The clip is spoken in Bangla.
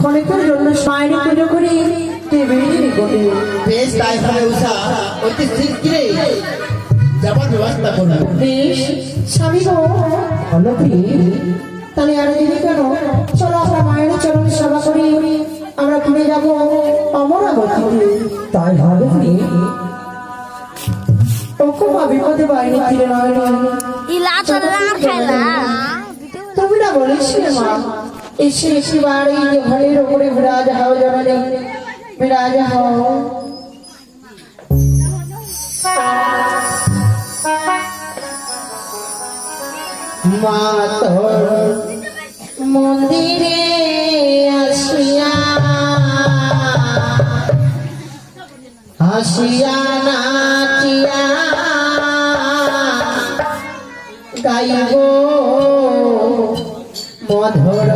অনেকের জন্য মায়ের পুজো করে দেবের নিকটে। বেশ তাই হবে উষা, অতি শীঘ্রই যাবার ব্যবস্থা করো। বেশ স্বামী গো, বলো কি? তাহলে আর দেরি কেন, চলো আমরা মায়ের চরণ সেবা করি, আমরা ঘুরে যাবো অমরাবতী। তাই হবে কি? ওকে মা বিপদে বাইরে ফিরে নয়, তুমি না বলিস রে মা, এসে এসে বাড়ি ঘরের ওপরে বিরাজ হও, জমানে বিরাজ হও। মা তোর মন্দিরে আসিয়া হাসিয়া নাচিয়া গাইব মধুর